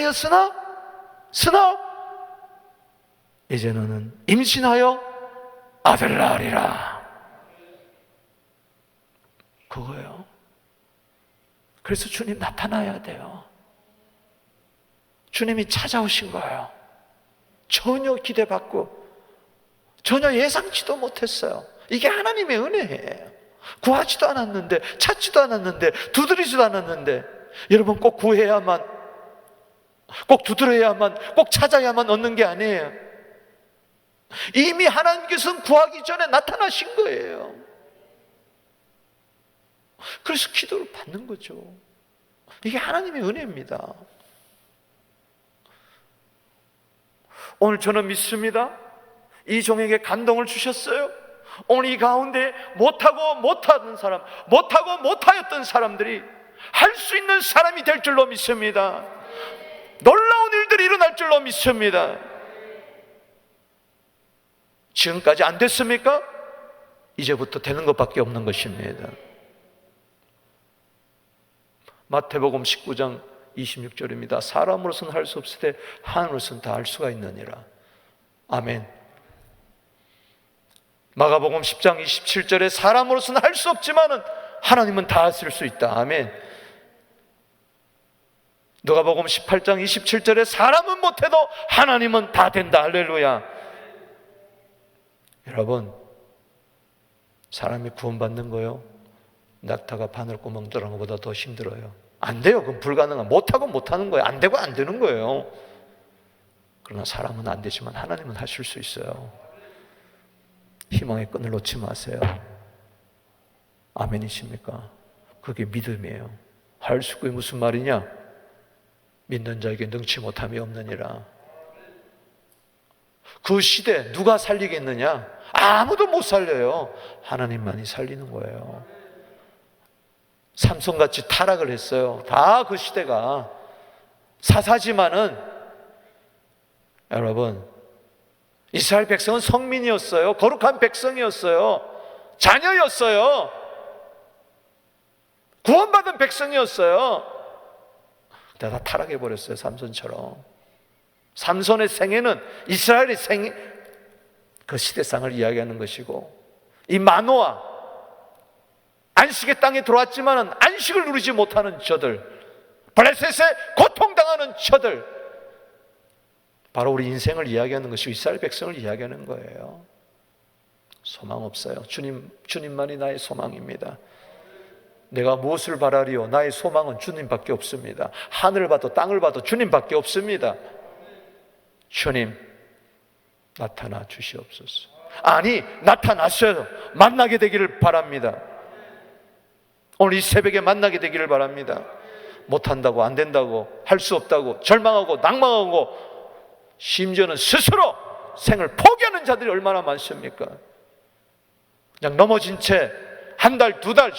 잉태하였으나 이제 너는 임신하여 아들을 낳으리라. 그거예요. 그래서 주님 나타나야 돼요. 주님이 찾아오신 거예요. 전혀 기대받고 전혀 예상치도 못했어요. 이게 하나님의 은혜예요. 구하지도 않았는데, 찾지도 않았는데, 두드리지도 않았는데, 여러분 꼭 구해야만, 꼭 두드려야만, 꼭 찾아야만 얻는 게 아니에요. 이미 하나님께서는 구하기 전에 나타나신 거예요. 그래서 기도를 받는 거죠. 이게 하나님의 은혜입니다. 오늘 저는 믿습니다. 이 종에게 감동을 주셨어요. 오늘 이 가운데 못하던 사람, 못하였던 사람들이 할 수 있는 사람이 될 줄로 믿습니다. 놀라운 일들이 일어날 줄로 믿습니다. 지금까지 안 됐습니까? 이제부터 되는 것밖에 없는 것입니다. 마태복음 19장 26절입니다. 사람으로서는 할 수 없을 때 하나님으로서는 다 할 수가 있느니라. 아멘. 마가복음 10장 27절에 사람으로서는 할 수 없지만은 하나님은 다 하실 수 있다. 아멘. 누가복음 18장 27절에 사람은 못해도 하나님은 다 된다. 할렐루야. 여러분, 사람이 구원받는 거요, 낙타가 바늘구멍 들어간 것보다 더 힘들어요. 안 돼요. 그건 불가능한, 못하고 못하는 거예요. 안 되고 안 되는 거예요. 그러나 사람은 안 되지만 하나님은 하실 수 있어요. 희망의 끈을 놓지 마세요. 아멘이십니까? 그게 믿음이에요. 할 수, 그게 무슨 말이냐? 믿는 자에게 능치 못함이 없느니라. 그 시대 누가 살리겠느냐? 아무도 못 살려요. 하나님만이 살리는 거예요. 삼손같이 타락을 했어요. 다 그 시대가 사사지만은, 여러분, 이스라엘 백성은 성민이었어요. 거룩한 백성이었어요. 자녀였어요. 구원받은 백성이었어요. 근데 다 타락해버렸어요. 삼손처럼. 삼손의 생애는 이스라엘의 생애, 그 시대상을 이야기하는 것이고, 이 마노아, 안식의 땅에 들어왔지만은 안식을 누리지 못하는 저들, 블레셋에 고통당하는 저들, 바로 우리 인생을 이야기하는 것이 이스라엘 백성을 이야기하는 거예요. 소망 없어요. 주님만이 나의 소망입니다. 내가 무엇을 바라리요? 나의 소망은 주님밖에 없습니다. 하늘을 봐도 땅을 봐도 주님밖에 없습니다. 주님, 나타나 주시옵소서. 아니, 나타났어요. 만나게 되기를 바랍니다. 오늘 이 새벽에 만나게 되기를 바랍니다. 못한다고, 안 된다고, 할 수 없다고 절망하고 낭망하고, 심지어는 스스로 생을 포기하는 자들이 얼마나 많습니까? 그냥 넘어진 채 한 달, 두 달,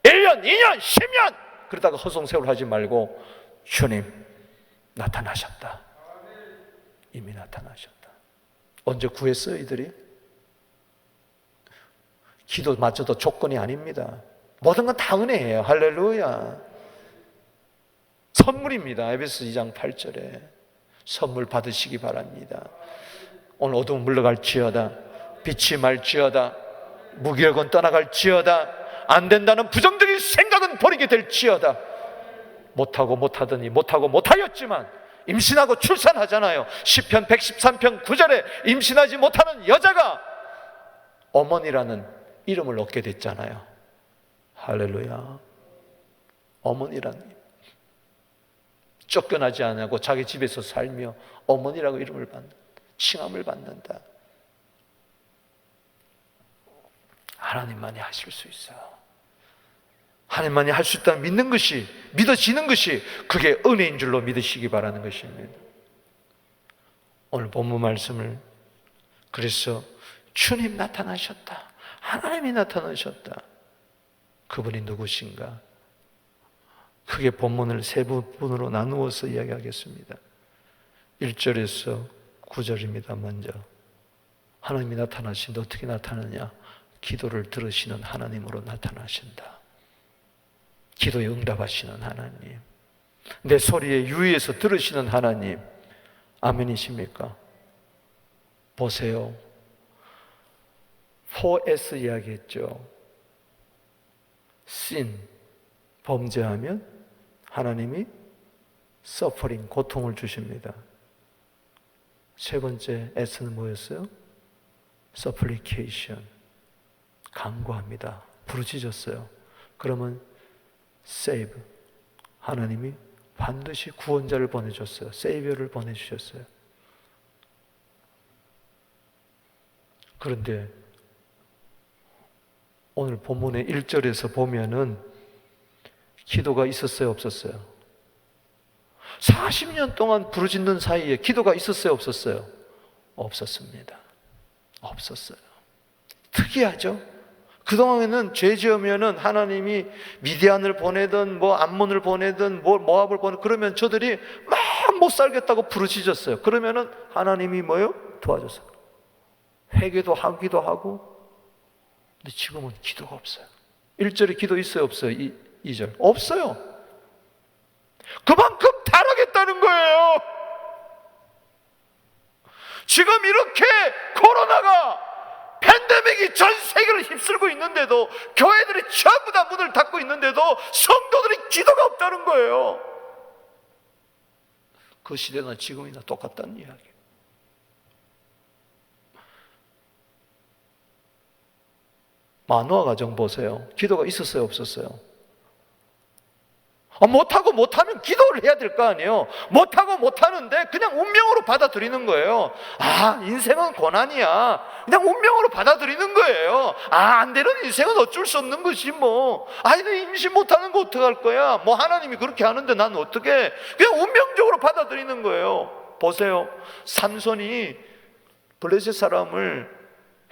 1년, 2년, 10년 그러다가 허송세월 하지 말고, 주님 나타나셨다. 이미 나타나셨다. 언제 구했어요 이들이? 기도마저도 조건이 아닙니다. 모든 건 다 은혜예요. 할렐루야. 선물입니다. 에베소 2장 8절에 선물 받으시기 바랍니다. 오늘 어두운 물러갈지어다, 빛이 말지어다, 무기력은 떠나갈지어다, 안 된다는 부정적인 생각은 버리게 될지어다. 못하고 못하더니 못하고 못하였지만 임신하고 출산하잖아요. 시편 113편 9절에 임신하지 못하는 여자가 어머니라는 이름을 얻게 됐잖아요. 할렐루야. 어머니라는, 쫓겨나지 않고 자기 집에서 살며 어머니라고 이름을 받는, 칭함을 받는다. 하나님만이 하실 수 있어요. 하나님만이 할 수 있다는 믿는 것이, 믿어지는 것이, 그게 은혜인 줄로 믿으시기 바라는 것입니다. 오늘 본문 말씀을, 그래서 주님 나타나셨다, 하나님이 나타나셨다. 그분이 누구신가? 크게 본문을 세 부분으로 나누어서 이야기하겠습니다. 1절에서 9절입니다. 먼저 하나님이 나타나신다. 어떻게 나타나냐? 기도를 들으시는 하나님으로 나타나신다. 기도에 응답하시는 하나님. 내 소리에 유의해서 들으시는 하나님, 아멘이십니까? 보세요. 4S 이야기했죠. sin, 범죄하면 하나님이 suffering, 고통을 주십니다. 세 번째 S는 뭐였어요? supplication, 간구합니다. 부르짖었어요. 그러면 save, 하나님이 반드시 구원자를 보내줬어요. 세이비어를 보내주셨어요. 그런데 오늘 본문의 1절에서 보면은 기도가 있었어요, 없었어요? 40년 동안 부르짖는 사이에 기도가 있었어요, 없었어요? 없었습니다. 없었어요. 특이하죠? 그동안에는 죄 지으면은 하나님이 미디안을 보내든 암몬을 보내든 모압을 보내든 그러면 저들이 막 못 살겠다고 부르짖었어요. 그러면은 하나님이 뭐요? 도와줬어요. 회개도 하기도 하고. 근데 지금은 기도가 없어요. 1절에 기도 있어요, 없어요? 2절 없어요. 그만큼 타락했다는 거예요. 지금 이렇게 코로나가 팬데믹이 전 세계를 휩쓸고 있는데도, 교회들이 전부 다 문을 닫고 있는데도 성도들이 기도가 없다는 거예요. 그 시대나 지금이나 똑같다는 이야기예요. 마노아 가정 보세요. 기도가 있었어요, 없었어요? 못하면 기도를 해야 될 거 아니에요. 못하는데 그냥 운명으로 받아들이는 거예요. 인생은 고난이야. 그냥 운명으로 받아들이는 거예요. 안 되는 인생은 어쩔 수 없는 것이 너 임신 못하는 거 어떡할 거야? 하나님이 그렇게 하는데 난 어떻게? 그냥 운명적으로 받아들이는 거예요. 보세요. 삼손이 블레셋 사람을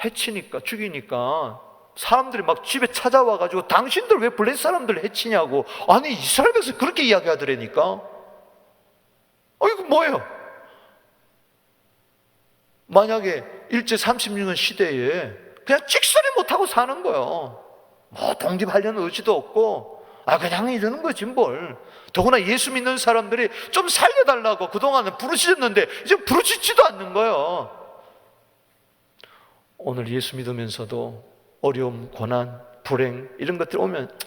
해치니까, 죽이니까 사람들이 막 집에 찾아와가지고 당신들 왜 블레셋 사람들 해치냐고. 아니 이스라엘에서 그렇게 이야기하더라니까. 이거 뭐예요? 만약에 일제 36년 시대에 그냥 찍소리 못하고 사는 거예요. 독립하려는 의지도 없고 그냥 이러는 거지 뭘. 더구나 예수 믿는 사람들이 좀 살려달라고 그동안은 부르짖었는데 이제 부르짖지도 않는 거예요. 오늘 예수 믿으면서도 어려움, 고난, 불행 이런 것들 오면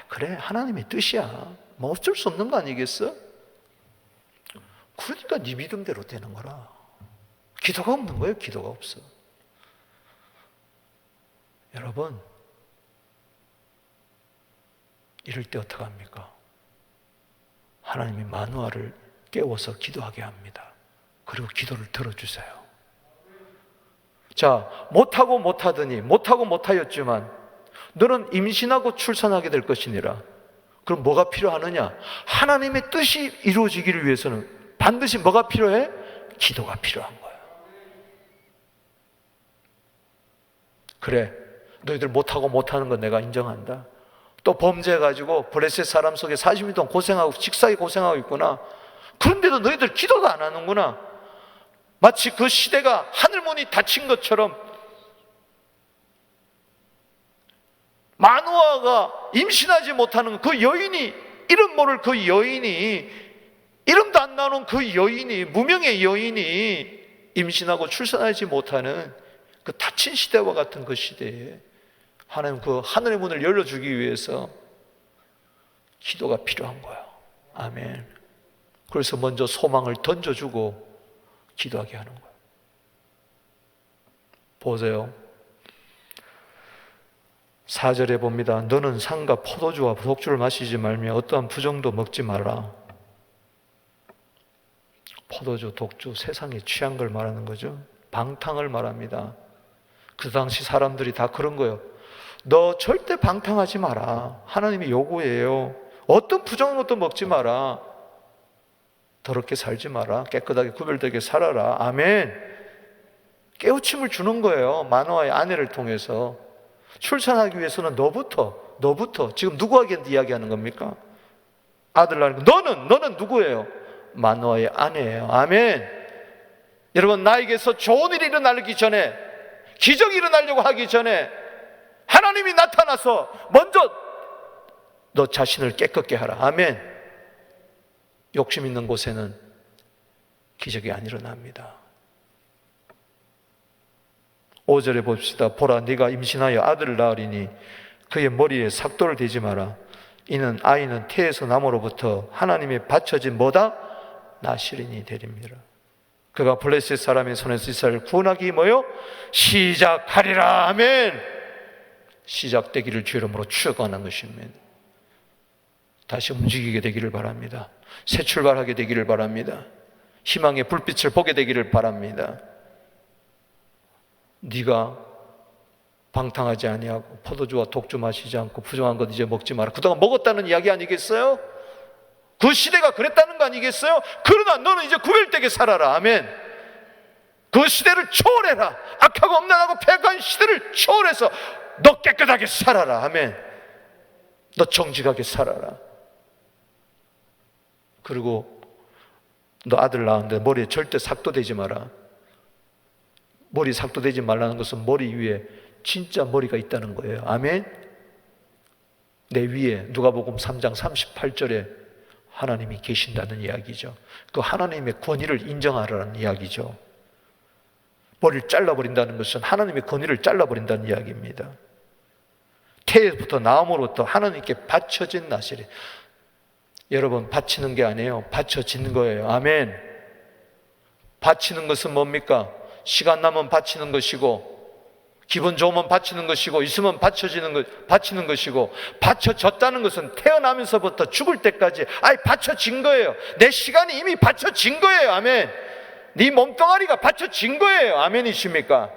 그래 하나님의 뜻이야. 어쩔 수 없는 거 아니겠어? 그러니까 네 믿음대로 되는 거라. 기도가 없는 거예요. 기도가 없어. 여러분, 이럴 때 어떡합니까? 하나님이 마누아를 깨워서 기도하게 합니다. 그리고 기도를 들어주세요. 자, 못하고 못하였지만 너는 임신하고 출산하게 될 것이니라. 그럼 뭐가 필요하느냐? 하나님의 뜻이 이루어지기를 위해서는 반드시 뭐가 필요해? 기도가 필요한 거예요. 그래, 너희들 못하는 건 내가 인정한다. 또 범죄해가지고 블레셋 사람 속에 40년 동안 고생하고 직사에 고생하고 있구나. 그런데도 너희들 기도도 안 하는구나. 마치 그 시대가 하늘문이 닫힌 것처럼 마누아가 임신하지 못하는 그 여인이, 이름 모를 그 여인이, 이름도 안 나오는 그 여인이, 무명의 여인이 임신하고 출산하지 못하는 그 닫힌 시대와 같은 그 시대에 하나님 그 하늘의 문을 열어주기 위해서 기도가 필요한 거예요. 아멘. 그래서 먼저 소망을 던져주고 기도하게 하는 거예요. 보세요. 4절에 봅니다. 너는 상과 포도주와 독주를 마시지 말며 어떠한 부정도 먹지 말라. 포도주, 독주, 세상에 취한 걸 말하는 거죠. 방탕을 말합니다. 그 당시 사람들이 다 그런 거예요. 너 절대 방탕하지 마라. 하나님이 요구해요. 어떤 부정한 것도 먹지 마라. 더럽게 살지 마라. 깨끗하게 구별되게 살아라. 아멘. 깨우침을 주는 거예요. 마노아의 아내를 통해서. 출산하기 위해서는 너부터 지금 누구에게 이야기하는 겁니까? 아들 낳는 거. 너는 누구예요? 마노아의 아내예요. 아멘. 여러분, 나에게서 좋은 일이 일어나기 전에, 기적이 일어나려고 하기 전에 하나님이 나타나서 먼저 너 자신을 깨끗게 하라. 아멘. 욕심 있는 곳에는 기적이 안 일어납니다. 5절에 봅시다. 보라, 네가 임신하여 아들을 낳으리니 그의 머리에 삭도를 대지 마라. 이는 아이는 태에서 남으로부터 하나님의 바쳐진 뭐다? 나시린이 되립니다. 그가 블레셋 사람의 손에서 이스라엘을 구원하기 뭐요? 시작하리라. 아멘. 시작되기를 주 이름으로 축원하는 것입니다. 다시 움직이게 되기를 바랍니다. 새 출발하게 되기를 바랍니다. 희망의 불빛을 보게 되기를 바랍니다. 네가 방탕하지 아니하고 포도주와 독주 마시지 않고 부정한 것 이제 먹지 마라. 그동안 먹었다는 이야기 아니겠어요? 그 시대가 그랬다는 거 아니겠어요? 그러나 너는 이제 구별되게 살아라. 아멘. 그 시대를 초월해라. 악하고 엄란하고 패악한 시대를 초월해서 너 깨끗하게 살아라. 아멘. 너 정직하게 살아라. 그리고 너 아들 낳았는데 머리에 절대 삭도 대지 마라. 머리 삭도 대지 말라는 것은 머리 위에 진짜 머리가 있다는 거예요. 아멘. 내 위에 누가복음 3장 38절에 하나님이 계신다는 이야기죠. 그 하나님의 권위를 인정하라는 이야기죠. 머리를 잘라버린다는 것은 하나님의 권위를 잘라버린다는 이야기입니다. 태에부터 나음으로부터 하나님께 바쳐진 나시린. 여러분, 바치는 게 아니에요. 바쳐진 거예요. 아멘. 바치는 것은 뭡니까? 시간 나면 바치는 것이고, 기분 좋으면 바치는 것이고, 있으면 바치는 것이고, 바쳐졌다는 것은 태어나면서부터 죽을 때까지 바쳐진 거예요. 내 시간이 이미 바쳐진 거예요. 아멘. 네 몸뚱아리가 바쳐진 거예요. 아멘이십니까?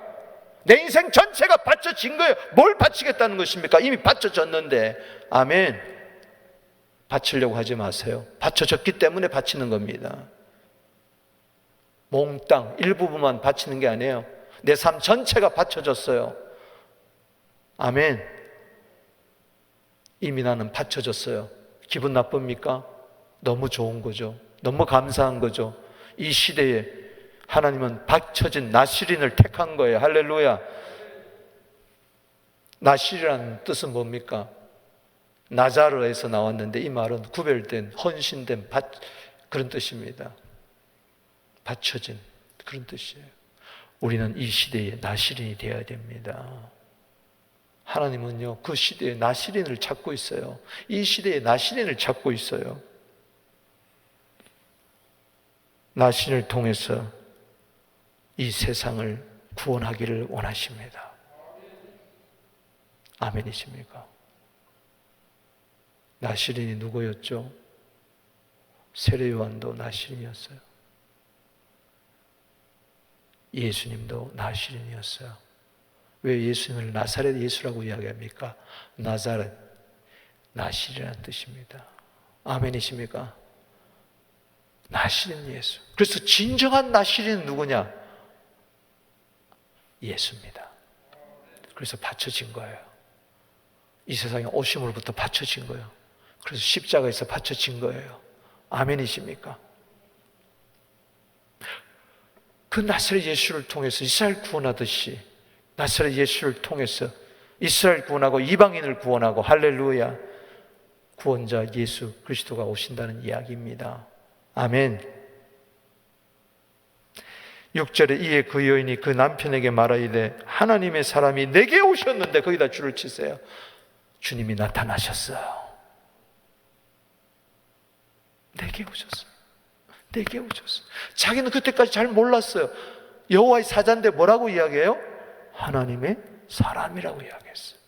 내 인생 전체가 바쳐진 거예요. 뭘 바치겠다는 것입니까? 이미 바쳐졌는데. 아멘. 바치려고 하지 마세요. 바쳐졌기 때문에 바치는 겁니다. 몽땅 일부분만 바치는 게 아니에요. 내 삶 전체가 바쳐졌어요. 아멘. 이미 나는 바쳐졌어요. 기분 나쁩니까? 너무 좋은 거죠. 너무 감사한 거죠. 이 시대에 하나님은 바쳐진 나시린을 택한 거예요. 할렐루야. 나시리라는 뜻은 뭡니까? 나자르에서 나왔는데 이 말은 구별된, 헌신된 그런 뜻입니다. 바쳐진 그런 뜻이에요. 우리는 이 시대에 나시린이 되어야 됩니다. 하나님은요, 그 시대에 나시린을 찾고 있어요. 이 시대에 나시린을 찾고 있어요. 나시린을 통해서 이 세상을 구원하기를 원하십니다. 아멘이십니까? 나시린이 누구였죠? 세례요한도 나시린이었어요. 예수님도 나시린이었어요. 왜 예수님을 나사렛 예수라고 이야기합니까? 나사렛, 나시린이라는 뜻입니다. 아멘이십니까? 나시린 예수. 그래서 진정한 나시린은 누구냐? 예수입니다. 그래서 바쳐진 거예요. 이 세상에 오심으로부터 바쳐진 거예요. 그래서 십자가에서 바쳐진 거예요. 아멘이십니까? 그 나사렛 예수를 통해서 이스라엘 구원하듯이 나사렛 예수를 통해서 이스라엘 구원하고 이방인을 구원하고 할렐루야, 구원자 예수 그리스도가 오신다는 이야기입니다. 아멘. 6절에 이에 그 여인이 그 남편에게 말하이되 하나님의 사람이 내게 오셨는데, 거기다 줄을 치세요. 주님이 나타나셨어요. 내게 오셨어요. 내게 오셨어요. 자기는 그때까지 잘 몰랐어요. 여호와의 사자인데 뭐라고 이야기해요? 하나님의 사람이라고 이야기했어요.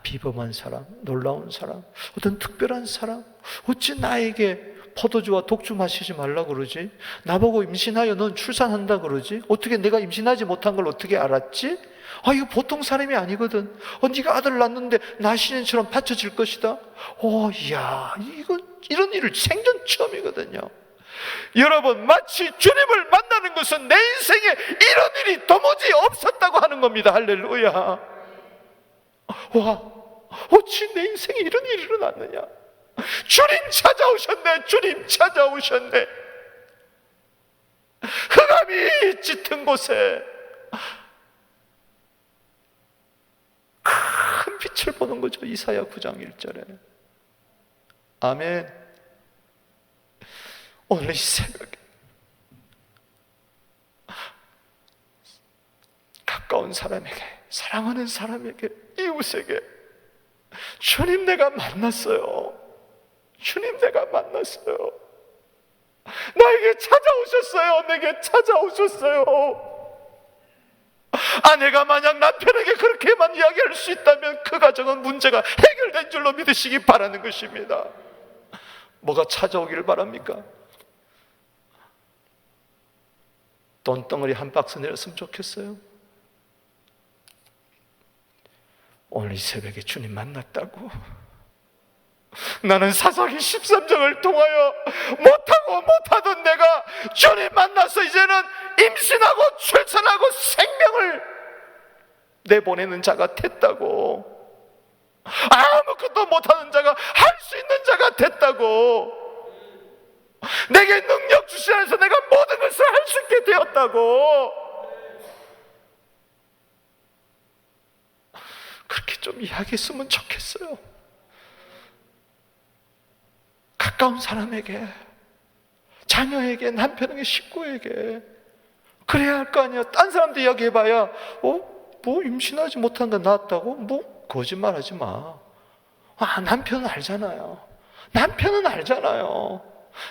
비범한 사람, 놀라운 사람, 어떤 특별한 사람. 어찌 나에게 포도주와 독주 마시지 말라 그러지? 나보고 임신하여 넌 출산한다 그러지? 어떻게 내가 임신하지 못한 걸 어떻게 알았지? 이거 보통 사람이 아니거든. 네가 아들 낳는데 나시린처럼 바쳐질 것이다. 이야, 이런 일을 생전 처음이거든요. 여러분, 마치 주님을 만나는 것은 내 인생에 이런 일이 도무지 없었다고 하는 겁니다. 할렐루야. 어찌 내 인생에 이런 일이 일어났느냐? 주님 찾아오셨네. 주님 찾아오셨네. 흑암이 짙은 곳에 큰 빛을 보는 거죠. 이사야 9장 1절에. 아멘. 오늘 이 새벽에 가까운 사람에게, 사랑하는 사람에게, 이웃에게 주님 내가 만났어요. 주님 내가 만났어요. 나에게 찾아오셨어요. 내게 찾아오셨어요. 아내가 만약 남편에게 그렇게만 이야기할 수 있다면 그 가정은 문제가 해결된 줄로 믿으시기 바라는 것입니다. 뭐가 찾아오기를 바랍니까? 돈덩어리 한 박스 내렸으면 좋겠어요. 오늘 이 새벽에 주님 만났다고. 나는 사사기 13장을 통하여 못하던 내가 주님 만나서 이제는 임신하고 출산하고 생명을 내보내는 자가 됐다고. 아무것도 못하는 자가 할 수 있는 자가 됐다고. 내게 능력 주시면서 내가 모든 것을 할 수 있게 되었다고. 그렇게 좀 이야기했으면 좋겠어요. 가까운 사람에게, 자녀에게, 남편에게, 식구에게. 그래야 할 거 아니야. 딴 사람도 이야기해봐야 뭐 임신하지 못한 거 낳았다고? 뭐 거짓말하지 마. 남편은 알잖아요. 남편은 알잖아요.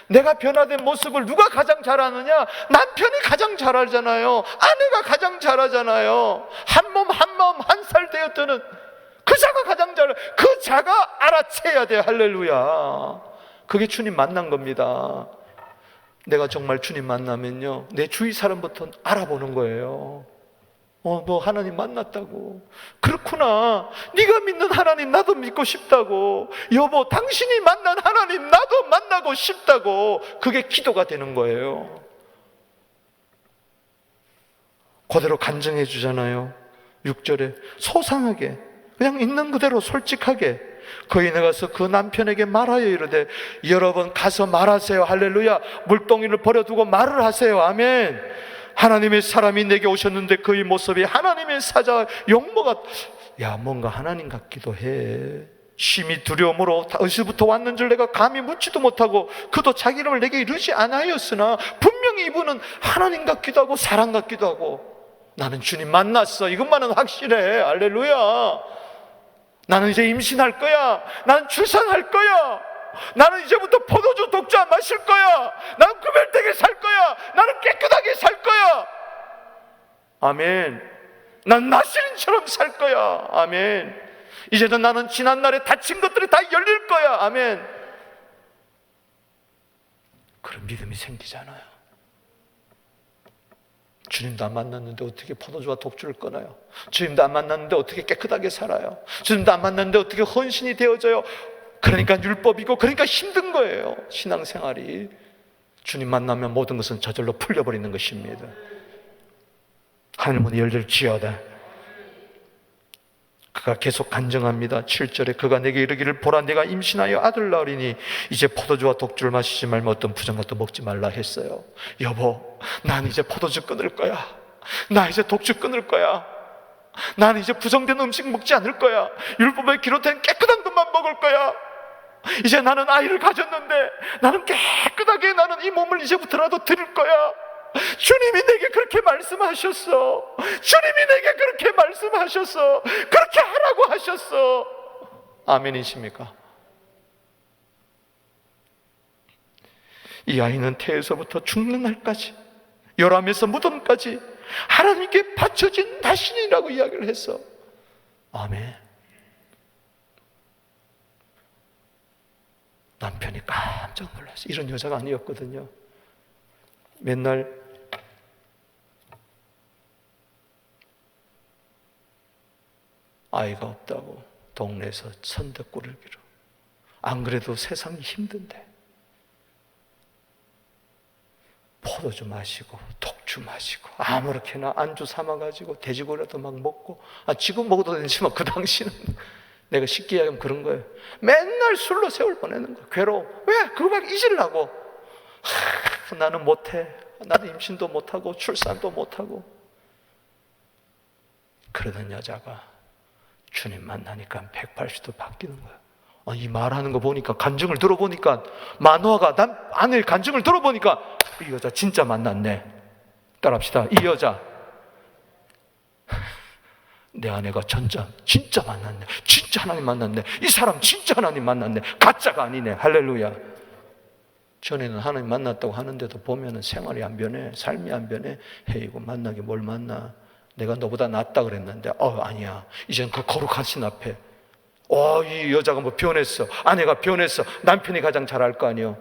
내가 변화된 모습을 누가 가장 잘 아느냐? 남편이 가장 잘 알잖아요. 아내가 가장 잘 하잖아요. 한 몸 한 마음 한 살 되었다는 그 자가 가장 잘, 그 자가 알아채야 돼. 할렐루야. 그게 주님 만난 겁니다. 내가 정말 주님 만나면요, 내 주위 사람부터 알아보는 거예요. 너 하나님 만났다고. 그렇구나. 네가 믿는 하나님 나도 믿고 싶다고. 여보, 당신이 만난 하나님 나도 만나고 싶다고. 그게 기도가 되는 거예요. 그대로 간증해 주잖아요. 6절에 소상하게 그냥 있는 그대로 솔직하게 거인에 가서 그 남편에게 말하여 이르되, 여러분 가서 말하세요. 할렐루야. 물동이를 버려두고 말을 하세요. 아멘. 하나님의 사람이 내게 오셨는데 그의 모습이 하나님의 사자 용모가, 뭔가 하나님 같기도 해. 심히 두려움으로 어디서부터 왔는 줄 내가 감히 묻지도 못하고 그도 자기 이름을 내게 이르지 않았으나 분명히 이분은 하나님 같기도 하고 사람 같기도 하고. 나는 주님 만났어. 이것만은 확실해. 할렐루야. 나는 이제 임신할 거야. 나는 출산할 거야. 나는 이제부터 포도주 독주 안 마실 거야. 나는 구별되게 살 거야. 나는 깨끗하게 살 거야. 아멘. 난 나시린처럼 살 거야. 아멘. 이제는 나는 지난날에 다친 것들이 다 열릴 거야. 아멘. 그런 믿음이 생기잖아요. 주님도 안 만났는데 어떻게 포도주와 독주를 끊어요? 주님도 안 만났는데 어떻게 깨끗하게 살아요? 주님도 안 만났는데 어떻게 헌신이 되어져요? 그러니까 율법이고, 그러니까 힘든 거예요. 신앙생활이. 주님 만나면 모든 것은 저절로 풀려버리는 것입니다. 하늘문이 열릴지어다. 그가 계속 간증합니다. 7절에 그가 내게 이르기를, 보라 내가 임신하여 아들 낳으리니 이제 포도주와 독주를 마시지 말며 어떤 부정것도 먹지 말라 했어요. 여보, 난 이제 포도주 끊을 거야. 나 이제 독주 끊을 거야. 나는 이제 부정된 음식 먹지 않을 거야. 율법에 기록된 깨끗한 것만 먹을 거야. 이제 나는 아이를 가졌는데 나는 깨끗하게 나는 이 몸을 이제부터라도 드릴 거야. 주님이 내게 그렇게 말씀하셨어. 주님이 내게 그렇게 말씀하셨어. 그렇게 하라고 하셨어. 아멘이십니까? 이 아이는 태에서부터 죽는 날까지, 요람에서 무덤까지 하나님께 바쳐진 나신이라고 이야기를 했어. 아멘. 남편이 깜짝 놀랐어. 이런 여자가 아니었거든요. 맨날 아이가 없다고 동네에서 선대꾸를 빌어. 안 그래도 세상이 힘든데 포도주 마시고 독주 마시고 아무렇게나 안주 삼아가지고 돼지고기라도 막 먹고, 지금 먹어도 되지만 그 당시는 내가 쉽게 이야기하면 그런 거예요. 맨날 술로 세월 보내는 거예요. 괴로워. 왜? 그거 막 잊으려고. 나는 못해. 나도 임신도 못하고 출산도 못하고. 그러던 여자가 주님 만나니까 180도 바뀌는 거예요. 이 말하는 거 보니까, 간증을 들어보니까, 마노아가 아내의 간증을 들어보니까 이 여자 진짜 만났네. 따라합시다. 이 여자 내 아내가 진짜 만났네. 진짜 하나님 만났네. 이 사람 진짜 하나님 만났네. 가짜가 아니네. 할렐루야. 전에는 하나님 만났다고 하는데도 보면은 생활이 안 변해, 삶이 안 변해. 이거 만나게 뭘 만나? 내가 너보다 낫다 그랬는데 아니야. 이젠 그 거룩하신 앞에 이 여자가 뭐 변했어, 아내가 변했어, 남편이 가장 잘 알 거 아니에요.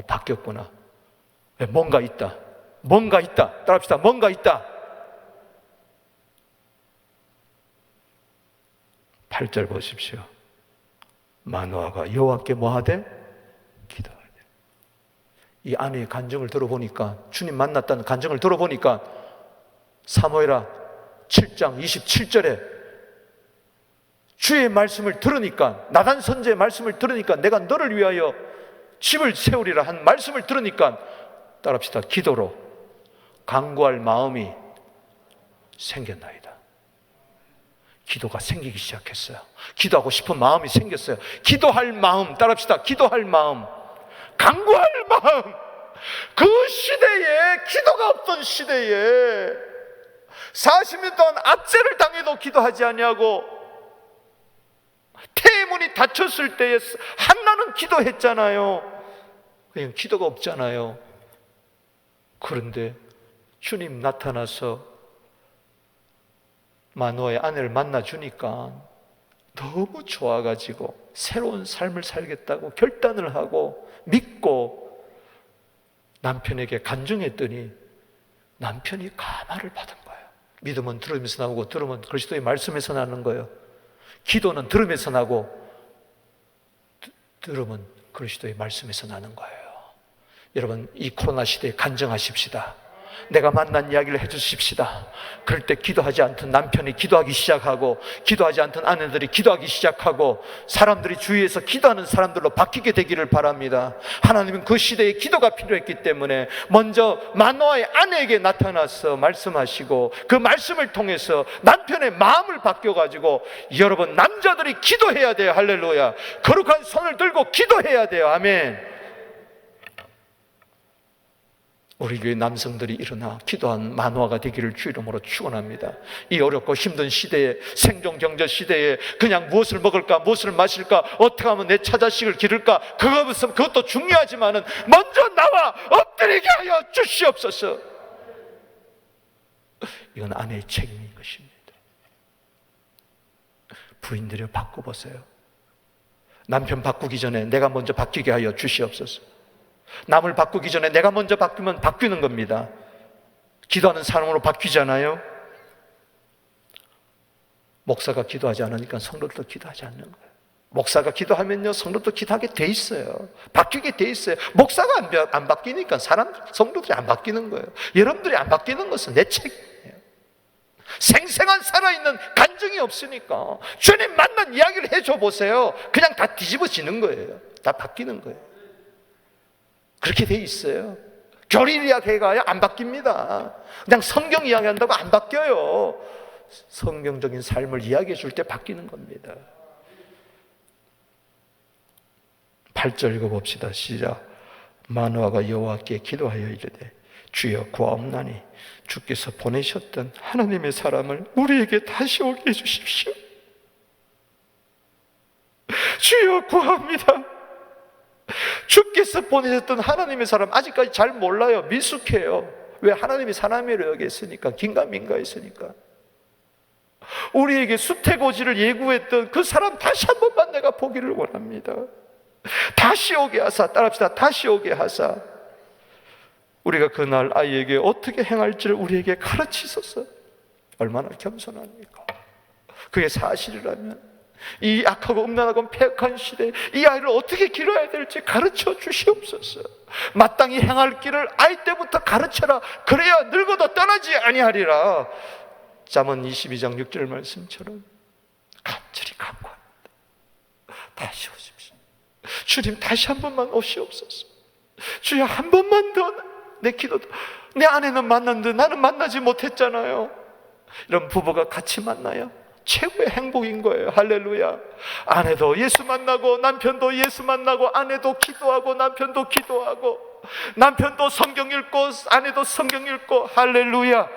바뀌었구나. 뭔가 있다. 따라합시다. 뭔가 있다. 8절 보십시오. 마노아가 여호와께 뭐하되? 기도하되. 이 아내의 간증을 들어보니까, 주님 만났다는 간증을 들어보니까, 사무엘하 7장 27절에 주의 말씀을 들으니까, 나단 선지의 말씀을 들으니까, 내가 너를 위하여 집을 세우리라 한 말씀을 들으니까, 따라합시다. 기도로 간구할 마음이 생겼나이다. 기도가 생기기 시작했어요. 기도하고 싶은 마음이 생겼어요. 기도할 마음, 따라합시다. 기도할 마음, 간구할 마음. 그 시대에, 기도가 없던 시대에 40년 동안 압제를 당해도 기도하지 아니하고, 태문이 닫혔을 때에 한나는 기도했잖아요. 그냥 기도가 없잖아요. 그런데 주님 나타나서 마노아의 아내를 만나주니까 너무 좋아가지고 새로운 삶을 살겠다고 결단을 하고 믿고 남편에게 간증했더니 남편이 감화를 받은 거예요. 믿음은 들으면서 나오고, 들으면 그리스도의 말씀에서 나는 거예요. 기도는 들으면서 나고, 들으면 그리스도의 말씀에서 나는 거예요. 여러분, 이 코로나 시대에 간증하십시다. 내가 만난 이야기를 해주십시다. 그럴 때 기도하지 않던 남편이 기도하기 시작하고, 기도하지 않던 아내들이 기도하기 시작하고, 사람들이 주위에서 기도하는 사람들로 바뀌게 되기를 바랍니다. 하나님은 그 시대에 기도가 필요했기 때문에 먼저 마노아의 아내에게 나타나서 말씀하시고, 그 말씀을 통해서 남편의 마음을 바뀌어가지고, 여러분 남자들이 기도해야 돼요. 할렐루야. 거룩한 손을 들고 기도해야 돼요. 아멘. 우리 교회 남성들이 일어나 기도한 마노아가 되기를 주 이름으로 축원합니다. 이 어렵고 힘든 시대에, 생존 경제 시대에 그냥 무엇을 먹을까, 무엇을 마실까, 어떻게 하면 내 차자식을 기를까, 그것도 중요하지만은 먼저 나와 엎드리게 하여 주시옵소서. 이건 아내의 책임인 것입니다. 부인들이 바꿔보세요. 남편 바꾸기 전에 내가 먼저 바뀌게 하여 주시옵소서. 남을 바꾸기 전에 내가 먼저 바뀌면 바뀌는 겁니다. 기도하는 사람으로 바뀌잖아요. 목사가 기도하지 않으니까 성도들도 기도하지 않는 거예요. 목사가 기도하면요, 성도도 기도하게 돼 있어요. 바뀌게 돼 있어요. 목사가 안 바뀌니까 성도들이 안 바뀌는 거예요. 여러분들이 안 바뀌는 것은 내 책임이에요. 생생한 살아있는 간증이 없으니까 주님 만난 이야기를 해줘 보세요. 그냥 다 뒤집어지는 거예요. 다 바뀌는 거예요. 그렇게 돼 있어요. 교리 이야기해가야 안 바뀝니다. 그냥 성경 이야기한다고 안 바뀌어요. 성경적인 삶을 이야기해 줄 때 바뀌는 겁니다. 8절 읽어봅시다. 시작. 마노아가 여호와께 기도하여 이르되 주여 구하옵나니 주께서 보내셨던 하나님의 사람을 우리에게 다시 오게 해주십시오. 주여 구합니다. 주께서 보내셨던 하나님의 사람 아직까지 잘 몰라요. 미숙해요. 왜? 하나님이 사람이라고 여겼으니까, 긴가민가했으니까. 우리에게 수태고지를 예고했던 그 사람 다시 한 번만 내가 보기를 원합니다. 다시 오게 하사, 따라합시다. 다시 오게 하사. 우리가 그날 아이에게 어떻게 행할지를 우리에게 가르치소서. 얼마나 겸손합니까? 그게 사실이라면 이 악하고 음란하고 폐역한 시대에 이 아이를 어떻게 기르어야 될지 가르쳐 주시옵소서. 마땅히 행할 길을 아이 때부터 가르쳐라. 그래야 늙어도 떠나지 아니하리라. 잠언 22장 6절 말씀처럼 간절히 간구합니다. 다시 오십시오. 주님 다시 한 번만 오시옵소서. 주여 한 번만 더 내 기도도, 내 아내는 만났는데 나는 만나지 못했잖아요. 이런 부부가 같이 만나요. 최고의 행복인 거예요. 할렐루야. 아내도 예수 만나고 남편도 예수 만나고 아내도 기도하고 남편도 기도하고 남편도 성경 읽고 아내도 성경 읽고 할렐루야.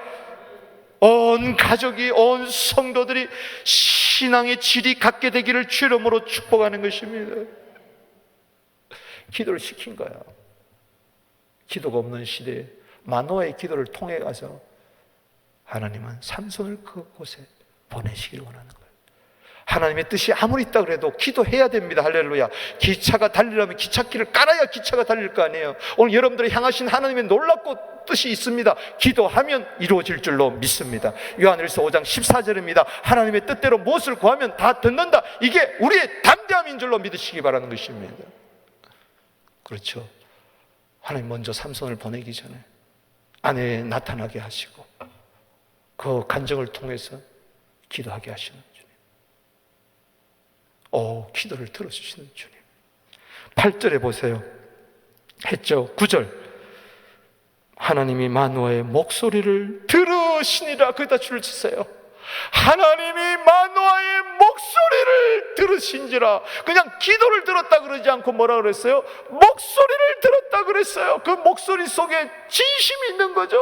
온 가족이 온 성도들이 신앙의 질이 갖게 되기를 주 이름으로 축복하는 것입니다. 기도를 시킨 거야. 기도가 없는 시대에 마노아의 기도를 통해 가서 하나님은 삼손을 그곳에 보내시기를 원하는 거예요. 하나님의 뜻이 아무리 있다 그래도 기도해야 됩니다. 할렐루야. 기차가 달리려면 기찻길을 깔아야 기차가 달릴 거 아니에요. 오늘 여러분들이 향하신 하나님의 놀랍고 뜻이 있습니다. 기도하면 이루어질 줄로 믿습니다. 요한일서 5장 14절입니다. 하나님의 뜻대로 무엇을 구하면 다 듣는다. 이게 우리의 담대함인 줄로 믿으시기 바라는 것입니다. 그렇죠. 하나님 먼저 삼손을 보내기 전에 아내에 나타나게 하시고 그 간증을 통해서 기도하게 하시는 주님. 기도를 들어주시는 주님. 8절에 보세요. 했죠. 9절. 하나님이 마노아의 목소리를 들으시니라. 거기다 줄을 치세요. 하나님이 마노아의 목소리를 들으신지라. 그냥 기도를 들었다 그러지 않고 뭐라 그랬어요? 목소리를 들었다 그랬어요. 그 목소리 속에 진심이 있는 거죠.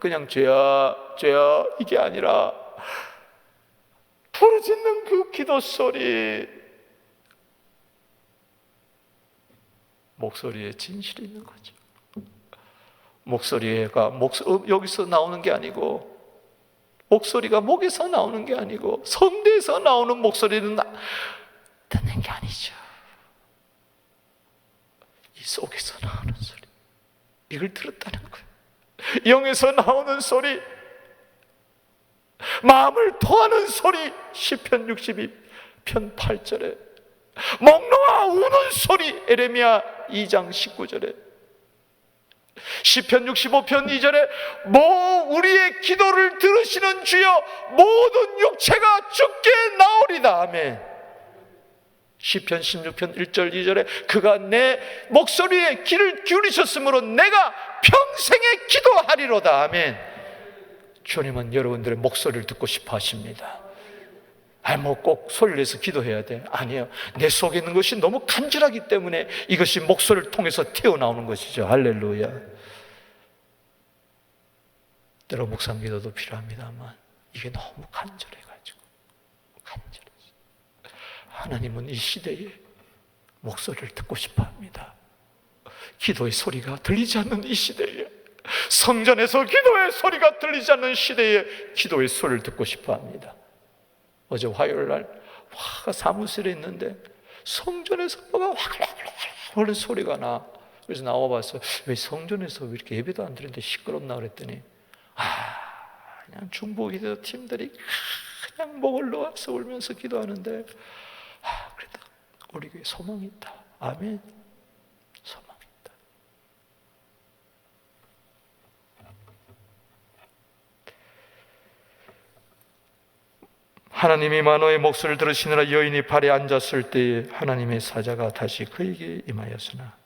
그냥 죄야 죄야 이게 아니라 부르짖는 그 기도 소리, 목소리에 진실이 있는 거죠. 목소리가 여기서 나오는 게 아니고, 목소리가 목에서 나오는 게 아니고 성대에서 나오는 목소리는 듣는 게 아니죠. 이 속에서 나오는 소리, 이걸 들었다는 거예요. 영에서 나오는 소리, 마음을 토하는 소리. 시편 62편 8절에 목 놓아 우는 소리. 에레미야 2장 19절에 시편 65편 2절에 우리의 기도를 들으시는 주여 모든 육체가 주께 나오리다. 아멘. 시편 16편 1절 2절에 그가 내 목소리에 귀를 기울이셨으므로 내가 평생에 기도하리로다. 아멘. 주님은 여러분들의 목소리를 듣고 싶어 하십니다. 꼭 소리를 내서 기도해야 돼. 아니에요. 내 속에 있는 것이 너무 간절하기 때문에 이것이 목소리를 통해서 튀어나오는 것이죠. 할렐루야. 때로 묵상 기도도 필요합니다만 이게 너무 간절해가지고 하나님은 이 시대에 목소리를 듣고 싶어 합니다. 기도의 소리가 들리지 않는 이 시대에, 성전에서 기도의 소리가 들리지 않는 시대에 기도의 소리를 듣고 싶어 합니다. 어제 화요일날 사무실에 있는데 성전에서 뭐가 하는 소리가 나. 그래서 나와봤어요. 왜 성전에서 왜 이렇게 예배도 안 드리는데 시끄럽나 그랬더니 그냥 중보 기도 팀들이 그냥 목을 놓아서 울면서 기도하는데 그래도 우리 교회에 소망이 있다. 아멘. 소망이 있다. 하나님이 마노아의 목소리를 들으시느라 여인이 발에 앉았을 때에 하나님의 사자가 다시 그에게 임하였으나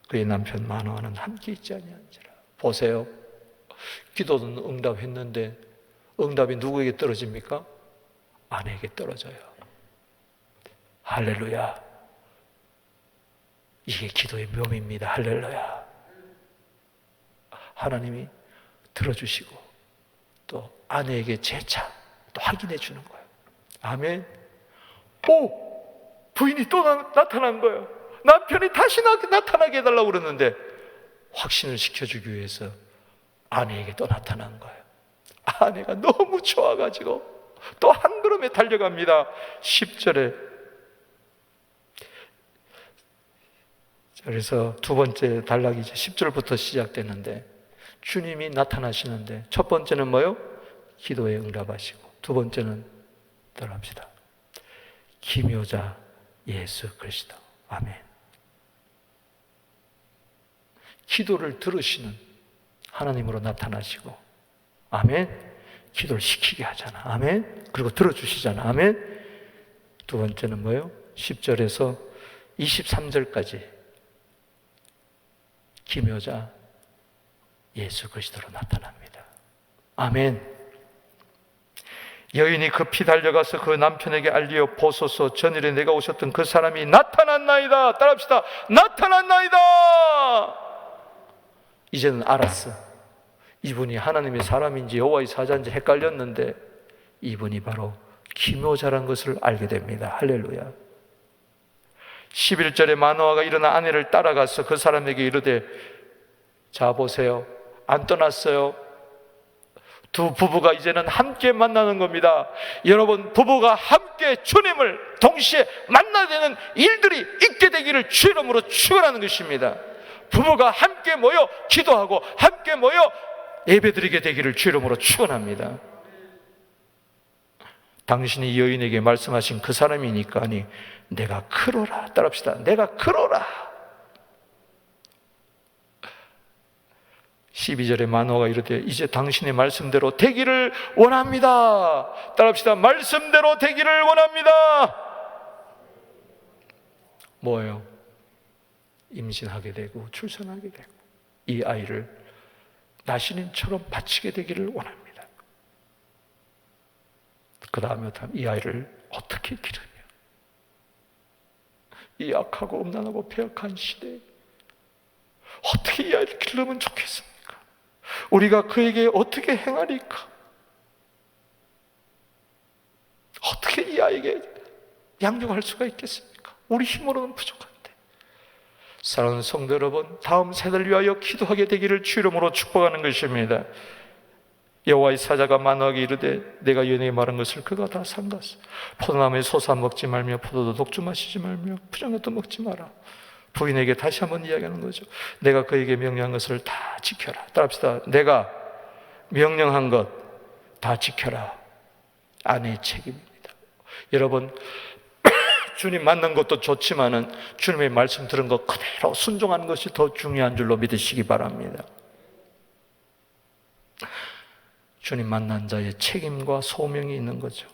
그의 남편 마노아는 함께 있지 아니한지라. 보세요. 기도는 응답했는데 응답이 누구에게 떨어집니까? 아내에게 떨어져요. 할렐루야. 이게 기도의 묘미입니다. 할렐루야. 하나님이 들어주시고 또 아내에게 재차 또 확인해 주는 거예요. 아멘. 부인이 또 나타난 거예요. 남편이 다시 나타나게 해달라고 그러는데 확신을 시켜주기 위해서 아내에게 또 나타난 거예요. 아내가 너무 좋아가지고 또 한 걸음에 달려갑니다. 10절에. 그래서 두 번째 단락이 이제 10절부터 시작되는데 주님이 나타나시는데 첫 번째는 뭐요? 기도에 응답하시고, 두 번째는 따라합시다. 기묘자 예수 그리스도. 아멘. 기도를 들으시는 하나님으로 나타나시고, 아멘. 기도를 시키게 하잖아. 아멘. 그리고 들어주시잖아. 아멘. 두 번째는 뭐예요? 10절에서 23절까지 기묘자 예수 그리스도로 나타납니다. 아멘. 여인이 급히 달려가서 그 남편에게 알리어 보소서, 전일에 내가 오셨던 그 사람이 나타났나이다. 따라합시다. 나타났나이다. 이제는 알았어. 이분이 하나님의 사람인지 여호와의 사자인지 헷갈렸는데 이분이 바로 기묘자란 것을 알게 됩니다. 할렐루야. 11절에 마노아가 일어나 아내를 따라가서 그 사람에게 이르되, 자 보세요, 안 떠났어요. 두 부부가 이제는 함께 만나는 겁니다. 여러분, 부부가 함께 주님을 동시에 만나야 되는 일들이 있게 되기를 주의 이름으로 축원하는 것입니다. 부부가 함께 모여 기도하고 함께 모여 예배드리게 되기를 주의 이름으로 축원합니다. 당신이 여인에게 말씀하신 그 사람이니까 아니 내가 그러라. 따라합시다. 내가 그러라. 12절에 마노아가 이르되 이제 당신의 말씀대로 되기를 원합니다. 따라합시다. 말씀대로 되기를 원합니다. 뭐예요? 임신하게 되고 출산하게 되고 이 아이를 나시린처럼 바치게 되기를 원합니다. 그 다음에 이 아이를 어떻게 기르며 이 악하고 음란하고 배역한 시대에 어떻게 이 아이를 기르면 좋겠습니까? 우리가 그에게 어떻게 행하리까? 어떻게 이 아이에게 양육할 수가 있겠습니까? 우리 힘으로는 부족한데. 사랑하는 성도 여러분, 다음 세대를 위하여 기도하게 되기를 주 이름으로 축복하는 것입니다. 여호와의 사자가 마노아에게 이르되 내가 여인에게 말한 것을 그가 다 삼갔어. 포도나무에 소사 먹지 말며 포도도 독주 마시지 말며 부정것도 먹지 마라. 부인에게 다시 한번 이야기하는 거죠. 내가 그에게 명령한 것을 다 지켜라. 따라합시다. 내가 명령한 것 다 지켜라. 아내의 책임입니다. 여러분, 주님 만난 것도 좋지만은 주님의 말씀 들은 것 그대로 순종하는 것이 더 중요한 줄로 믿으시기 바랍니다. 주님 만난 자의 책임과 소명이 있는 거죠.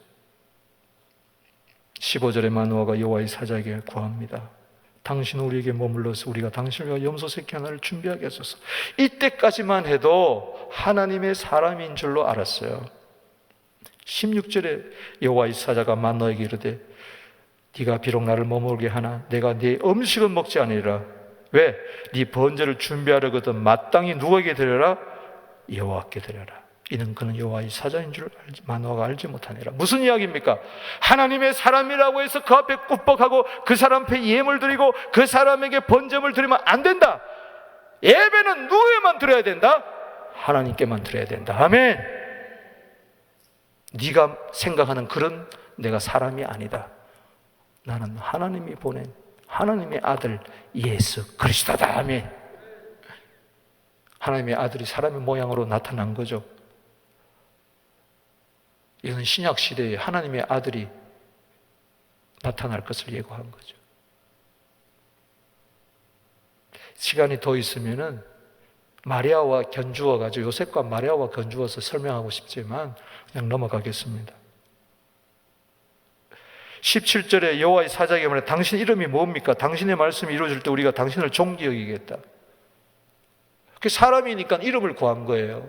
15절에 마노아가 여호와의 사자에게 구합니다. 당신 우리에게 머물러서 우리가 당신을 위하여 염소 새끼 하나를 준비하게 하소서. 이때까지만 해도 하나님의 사람인 줄로 알았어요. 16절에 여호와의 사자가 마노아에게 이르되 네가 비록 나를 머물게 하나 내가 네 음식은 먹지 아니리라. 왜? 네 번제를 준비하려거든 마땅히 누구에게 드려라? 여호와께 드려라. 이는 그는 여호와의 사자인 줄 마노아가 알지 못하니라. 무슨 이야기입니까? 하나님의 사람이라고 해서 그 앞에 굽벅하고 그 사람 앞에 예물 드리고 그 사람에게 번제물 드리면 안 된다. 예배는 누구에만 드려야 된다? 하나님께만 드려야 된다. 아멘. 네가 생각하는 그런 내가 사람이 아니다. 나는 하나님이 보낸 하나님의 아들 예수 그리스도다. 아멘. 하나님의 아들이 사람의 모양으로 나타난 거죠. 이건 신약 시대에 하나님의 아들이 나타날 것을 예고한 거죠. 시간이 더 있으면은 마리아와 견주어 가지고 요셉과 마리아와 견주어서 설명하고 싶지만 그냥 넘어가겠습니다. 17절에 여호와의 사자에게 말해 당신 이름이 뭡니까? 당신의 말씀이 이루어질 때 우리가 당신을 존귀 여기겠다. 사람이니까 이름을 구한 거예요.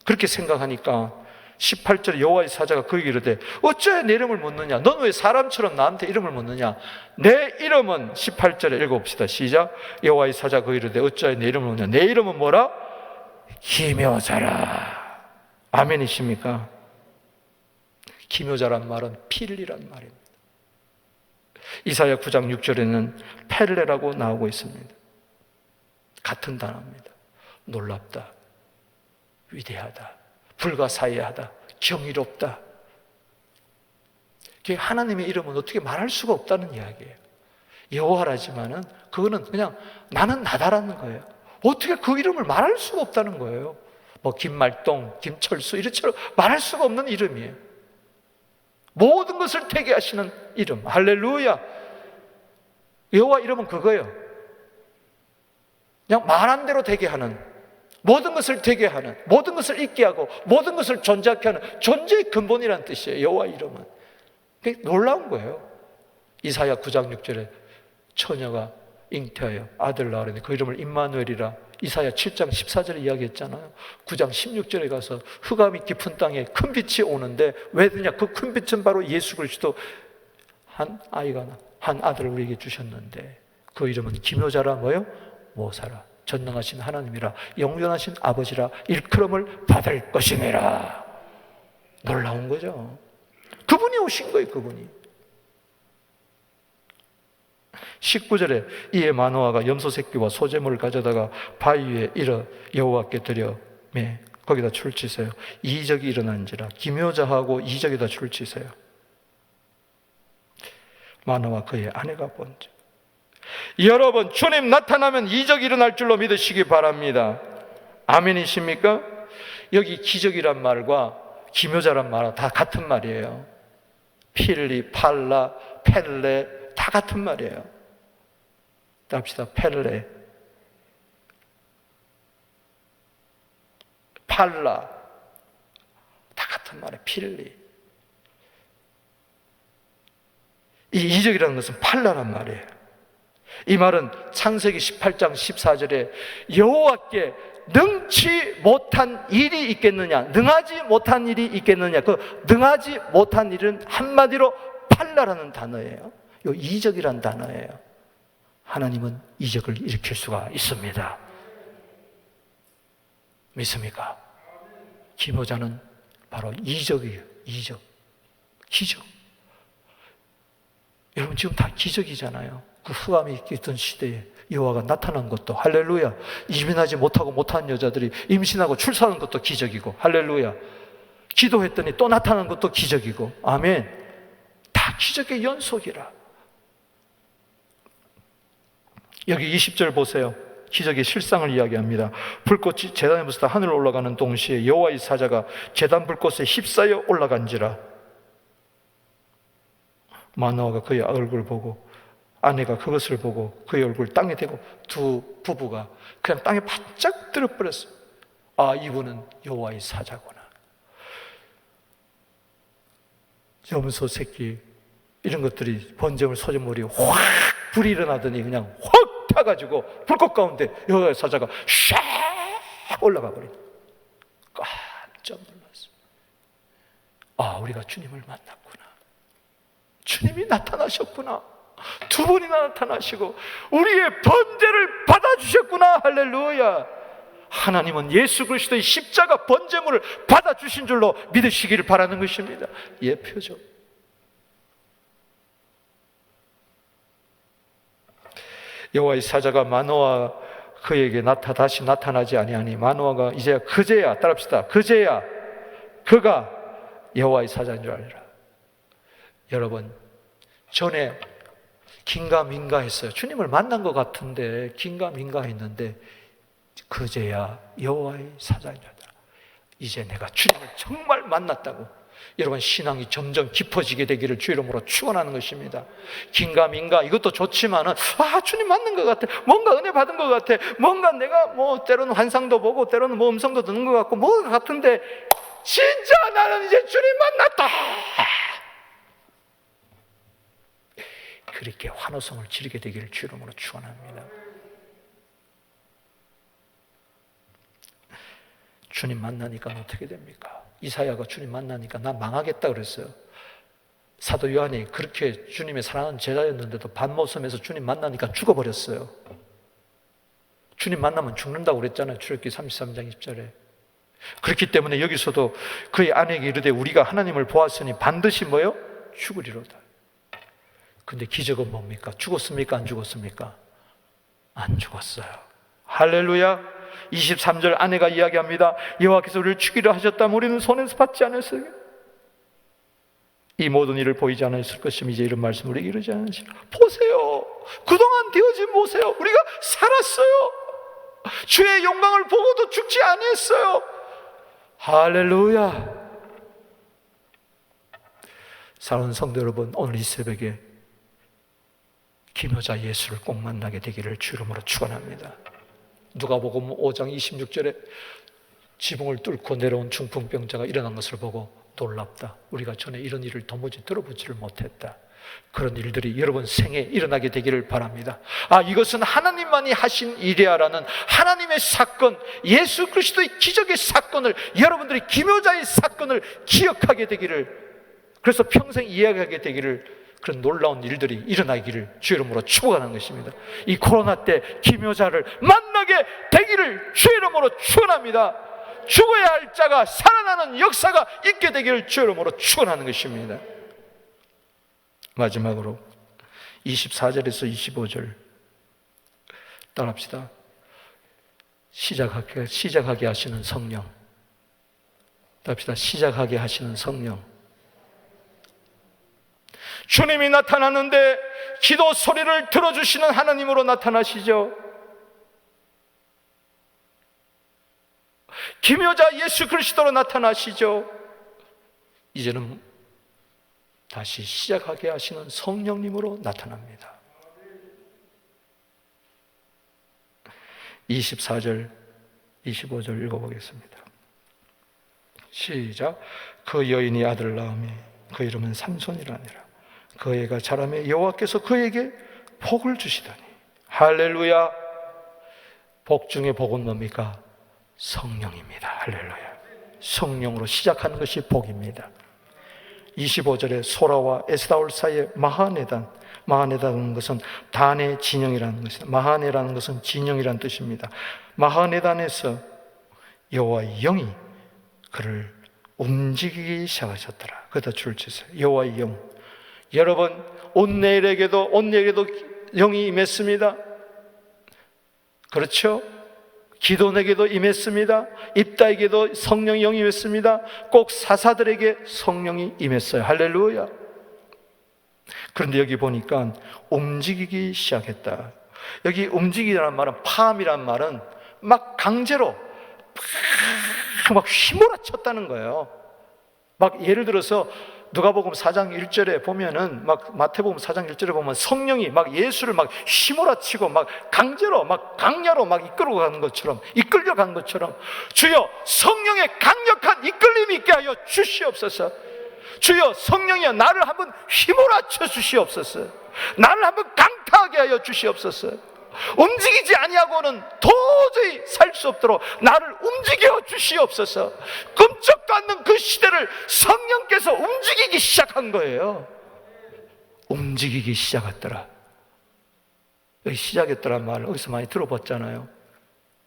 그렇게 생각하니까 18절에 여호와의 사자가 그에게 이르되 어찌하여 내 이름을 묻느냐? 넌 왜 사람처럼 나한테 이름을 묻느냐? 내 이름은 18절에 읽어봅시다. 시작. 여호와의 사자가 그에게 이르되 어찌하여 내 이름을 묻느냐? 내 이름은 뭐라? 기묘자라. 아멘이십니까? 기묘자란 말은 필이란 말입니다. 이사야 9장 6절에는 펠레라고 나오고 있습니다. 같은 단어입니다. 놀랍다, 위대하다, 불가사의하다, 경이롭다. 하나님의 이름은 어떻게 말할 수가 없다는 이야기예요. 여호와라지만은 그거는 그냥 나는 나다라는 거예요. 어떻게 그 이름을 말할 수가 없다는 거예요. 뭐 김말동, 김철수 이렇게처럼 말할 수가 없는 이름이에요. 모든 것을 되게 하시는 이름. 할렐루야. 여호와 이름은 그거예요. 그냥 말한 대로 되게 하는, 모든 것을 되게 하는, 모든 것을 있게 하고 모든 것을 존재하게 하는 존재의 근본이라는 뜻이에요. 여호와 이름은. 그게 놀라운 거예요. 이사야 9장 6절에 처녀가 잉태하여 아들 낳으려니 그 이름을 임마누엘이라 이사야 7장 14절에 이야기했잖아요. 9장 16절에 가서 흑암이 깊은 땅에 큰 빛이 오는데 왜 그러냐? 그 큰 빛은 바로 예수 그리스도 한 아들을 우리에게 주셨는데 그 이름은 기묘자라 뭐요? 모사라. 전능하신 하나님이라 영원하신 아버지라 일컬음을 받을 것이니라. 놀라운 거죠. 그분이 오신 거예요. 그분이. 19절에 이에 마노아가 염소 새끼와 소재물을 가져다가 바위 위에 일어 여호와께 드려 거기다 출치세요. 이적이 일어난지라 기묘자하고 이적에다 출치세요. 마노아와 그의 아내가 본즉. 여러분, 주님 나타나면 이적이 일어날 줄로 믿으시기 바랍니다. 아멘이십니까? 여기 기적이란 말과 기묘자란 말은 다 같은 말이에요. 필리, 팔라, 펠레 다 같은 말이에요. 합시다. 펠레, 팔라 다 같은 말이에요. 필리. 이 이적이라는 것은 팔라란 말이에요. 이 말은 창세기 18장 14절에 여호와께 능치 못한 일이 있겠느냐, 능하지 못한 일이 있겠느냐. 그 능하지 못한 일은 한마디로 팔라라는 단어예요. 이 이적이라는 단어예요. 하나님은 이적을 일으킬 수가 있습니다. 믿습니까? 기묘자는 바로 이적이에요. 이적, 기적. 여러분 지금 다 기적이잖아요. 그 흑암이 있던 시대에 여호와가 나타난 것도 할렐루야. 이민하지 못하고 못한 여자들이 임신하고 출산한 것도 기적이고 할렐루야. 기도했더니 또 나타난 것도 기적이고 아멘. 다 기적의 연속이라. 여기 20절 보세요. 기적의 실상을 이야기합니다. 불꽃이 제단에부터 하늘로 올라가는 동시에 여호와의 사자가 제단 불꽃에 휩싸여 올라간지라. 마노아가 그의 얼굴을 보고 아내가 그것을 보고 그의 얼굴 땅에 대고 두 부부가 그냥 땅에 바짝 들어버렸어요. 아, 이분은 여호와의 사자구나. 염소 새끼 이런 것들이 번제물 소제물이 확 불이 일어나더니 그냥 확 타가지고 불꽃 가운데 여호와의 사자가 샥 올라가 버린. 깜짝 놀랐어요. 아, 우리가 주님을 만났구나. 주님이 나타나셨구나. 두 번이나 나타나시고 우리의 번제를 받아주셨구나. 할렐루야. 하나님은 예수 그리스도의 십자가 번제물을 받아주신 줄로 믿으시기를 바라는 것입니다. 예표죠. 여호와의 사자가 마노아 그에게 다시 나타나지 아니하니 마노아가 이제 그제야, 따라합시다. 그제야 그가 여호와의 사자인 줄 알리라. 여러분, 전에 긴가민가했어요. 주님을 만난 것 같은데 긴가민가했는데 그제야 여호와의 사자인 줄 알리라. 이제 내가 주님을 정말 만났다고. 여러분, 신앙이 점점 깊어지게 되기를 주 이름으로 축원하는 것입니다. 긴가민가 이것도 좋지만은 주님 만난 것 같아. 뭔가 은혜 받은 것 같아. 뭔가 내가 때로는 환상도 보고 때로는 음성도 듣는 것 같고 뭐 같은데 진짜 나는 이제 주님 만났다. 그렇게 환호성을 지르게 되기를 주 이름으로 축원합니다. 주님 만나니까 어떻게 됩니까? 이사야가 주님 만나니까 나 망하겠다 그랬어요. 사도 요한이 그렇게 주님의 사랑하는 제자였는데도 반모섬에서 주님 만나니까 죽어버렸어요. 주님 만나면 죽는다고 그랬잖아요. 출애굽기 33장 20절에. 그렇기 때문에 여기서도 그의 아내에게 이르되 우리가 하나님을 보았으니 반드시 뭐요? 죽으리로다. 근데 기적은 뭡니까? 죽었습니까? 안 죽었습니까? 안 죽었어요. 할렐루야. 23절 아내가 이야기합니다. 여호와께서 우리를 죽이려 하셨다면 우리는 손에서 받지 않았어요. 이 모든 일을 보이지 않았을 것이면 이제 이런 말씀 우리에게 이르지 않으시라. 보세요. 그동안 되어진 보세요. 우리가 살았어요. 주의 영광을 보고도 죽지 않았어요. 할렐루야. 사랑하는 성도 여러분, 오늘 이 새벽에 기묘자 예수를 꼭 만나게 되기를 주 이름으로 축원합니다. 누가복음 5장 26절에 지붕을 뚫고 내려온 중풍병자가 일어난 것을 보고 놀랍다. 우리가 전에 이런 일을 도무지 들어보지를 못했다. 그런 일들이 여러분 생에 일어나게 되기를 바랍니다. 이것은 하나님만이 하신 일이야라는 하나님의 사건, 예수 그리스도의 기적의 사건을, 여러분들이 기묘자의 사건을 기억하게 되기를, 그래서 평생 이해하게 되기를, 그런 놀라운 일들이 일어나기를 주의 이름으로 축원하는 것입니다. 이 코로나 때 기묘자를 만나게 되기를 주의 이름으로 축원합니다. 죽어야 할 자가 살아나는 역사가 있게 되기를 주의 이름으로 축원하는 것입니다. 마지막으로 24절에서 25절 따라합시다. 시작하게 하시는 성령. 따라합시다. 시작하게 하시는 성령. 주님이 나타나는데 기도 소리를 들어주시는 하나님으로 나타나시죠. 기묘자 예수 그리스도로 나타나시죠. 이제는 다시 시작하게 하시는 성령님으로 나타납니다. 24절, 25절 읽어보겠습니다. 시작. 그 여인이 아들을 낳으며 그 이름은 삼손이라니라. 그 애가 자라매 여호와께서 그에게 복을 주시다니. 할렐루야. 복 중에 복은 뭡니까? 성령입니다. 할렐루야. 성령으로 시작하는 것이 복입니다. 25절에 소라와 에스다올 사이에 마하네단은 것은 단의 진영이라는 것입니다. 마하네라는 것은 진영이라는 뜻입니다. 마하네단에서 여호와의 영이 그를 움직이기 시작하셨더라. 그다 줄을 치세요. 여호와의 영. 여러분, 온내일에게도 영이 임했습니다. 그렇죠? 기도에게도 임했습니다. 입다에게도 성령이 영이 임했습니다. 꼭 사사들에게 성령이 임했어요. 할렐루야. 그런데 여기 보니까 움직이기 시작했다. 여기 움직이라는 말은, 파함이라는 말은 막 강제로 막 휘몰아쳤다는 거예요. 막 예를 들어서 누가복음 4장 1절에 보면은, 막 마태복음 4장 1절에 보면 성령이 막 예수를 막 휘몰아치고 막 강제로 막 강야로 막 이끌어가는 것처럼, 이끌려간 것처럼, 주여 성령의 강력한 이끌림이 있게 하여 주시옵소서. 주여 성령이여 나를 한번 휘몰아쳐 주시옵소서. 나를 한번 강타하게 하여 주시옵소서. 움직이지 아니하고는 도저히 살 수 없도록 나를 움직여 주시옵소서. 끔찍도 않는 그 시대를 성령께서 움직이기 시작한 거예요. 움직이기 시작했더라. 여기 시작했더란 말을 어디서 많이 들어봤잖아요.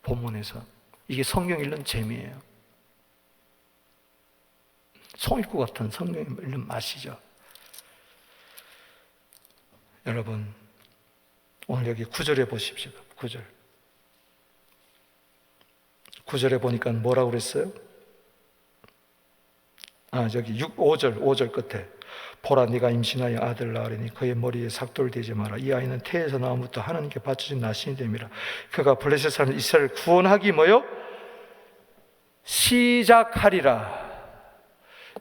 본문에서. 이게 성경 읽는 재미예요. 송일구 같은 성경 읽는 맛이죠. 여러분, 오늘 여기 9절에 보십시오. 9절에 보니까 뭐라고 그랬어요? 저기 5절 끝에 보라 네가 임신하여 아들 낳으리니 그의 머리에 삭도를 대지 마라. 이 아이는 태에서 나옴부터 하나님께 바쳐진 나신이 됨이라. 그가 블레셋 사람 이스라엘을 구원하기 뭐요? 시작하리라.